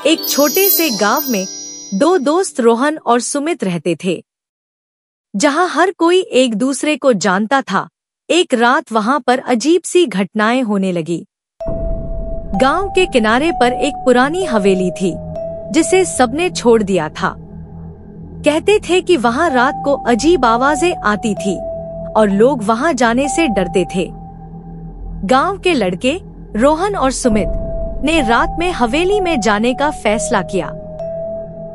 एक छोटे से गांव में दो दोस्त रोहन और सुमित रहते थे, जहां हर कोई एक दूसरे को जानता था। एक रात वहां पर अजीब सी घटनाएं होने लगी। गांव के किनारे पर एक पुरानी हवेली थी, जिसे सबने छोड़ दिया था। कहते थे कि वहां रात को अजीब आवाजें आती थी और लोग वहां जाने से डरते थे। गांव के लड़के रोहन और सुमित ने रात में हवेली में जाने का फैसला किया।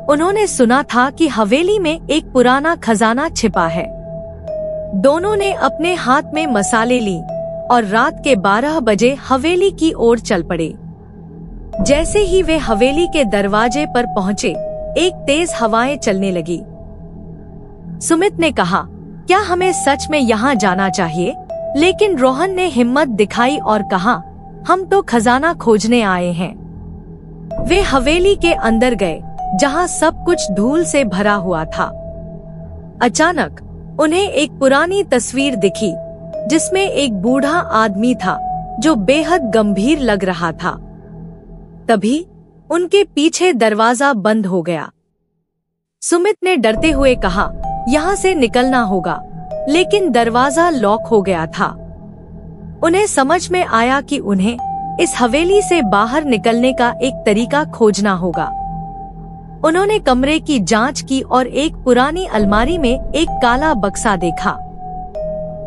उन्होंने सुना था कि हवेली में एक पुराना खजाना छिपा है। दोनों ने अपने हाथ में मसाले ली और रात के 12 बजे हवेली की ओर चल पड़े। जैसे ही वे हवेली के दरवाजे पर पहुंचे, एक तेज हवाएं चलने लगी। सुमित ने कहा, क्या हमें सच में यहाँ जाना चाहिए? लेकिन रोहन ने हिम्मत दिखाई और कहा, हम तो खजाना खोजने आए हैं। वे हवेली के अंदर गए, जहाँ सब कुछ धूल से भरा हुआ था। अचानक उन्हें एक पुरानी तस्वीर दिखी, जिसमें एक बूढ़ा आदमी था जो बेहद गंभीर लग रहा था। तभी उनके पीछे दरवाजा बंद हो गया। सुमित ने डरते हुए कहा, यहाँ से निकलना होगा, लेकिन दरवाजा लॉक हो गया था। उन्हें समझ में आया कि उन्हें इस हवेली से बाहर निकलने का एक तरीका खोजना होगा। उन्होंने कमरे की जांच की और एक पुरानी अलमारी में एक काला बक्सा देखा।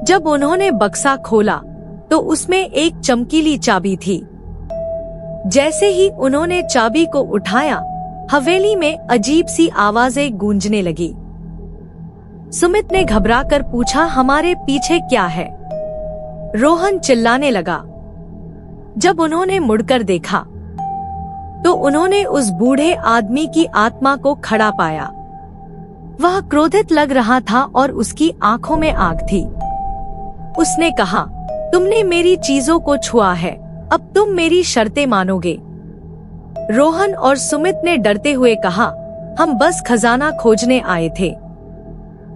जब उन्होंने बक्सा खोला तो उसमें एक चमकीली चाबी थी। जैसे ही उन्होंने चाबी को उठाया, हवेली में अजीब सी आवाजें गूंजने लगी। सुमित ने घबराकर पूछा, हमारे पीछे क्या है? रोहन चिल्लाने लगा। जब उन्होंने मुड़कर देखा तो उन्होंने उस बूढ़े आदमी की आत्मा को खड़ा पाया। वह क्रोधित लग रहा था और उसकी आंखों में आग थी। उसने कहा, तुमने मेरी चीजों को छुआ है, अब तुम मेरी शर्तें मानोगे? रोहन और सुमित ने डरते हुए कहा, हम बस खजाना खोजने आए थे।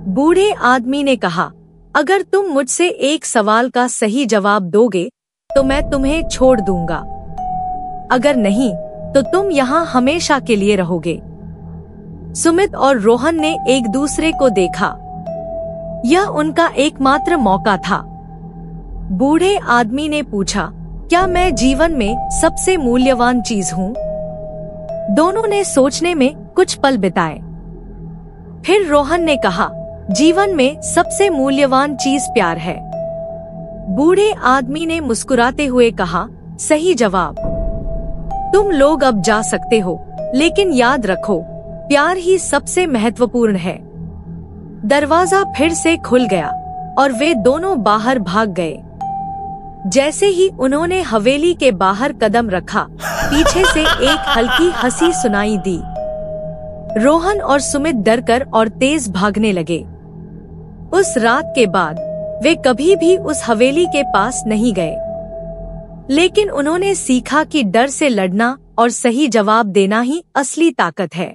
बूढ़े आदमी ने कहा, अगर तुम मुझसे एक सवाल का सही जवाब दोगे तो मैं तुम्हें छोड़ दूंगा, अगर नहीं तो तुम यहाँ हमेशा के लिए रहोगे। सुमित और रोहन ने एक दूसरे को देखा। यह उनका एकमात्र मौका था। बूढ़े आदमी ने पूछा, क्या मैं जीवन में सबसे मूल्यवान चीज हूँ? दोनों ने सोचने में कुछ पल बिताए। फिर रोहन ने कहा, जीवन में सबसे मूल्यवान चीज प्यार है। बूढ़े आदमी ने मुस्कुराते हुए कहा, सही जवाब। तुम लोग अब जा सकते हो, लेकिन याद रखो, प्यार ही सबसे महत्वपूर्ण है। दरवाजा फिर से खुल गया और वे दोनों बाहर भाग गए। जैसे ही उन्होंने हवेली के बाहर कदम रखा, पीछे से एक हल्की हंसी सुनाई दी। रोहन और सुमित डरकर और तेज भागने लगे। उस रात के बाद वे कभी भी उस हवेली के पास नहीं गए। लेकिन उन्होंने सीखा कि डर से लड़ना और सही जवाब देना ही असली ताकत है।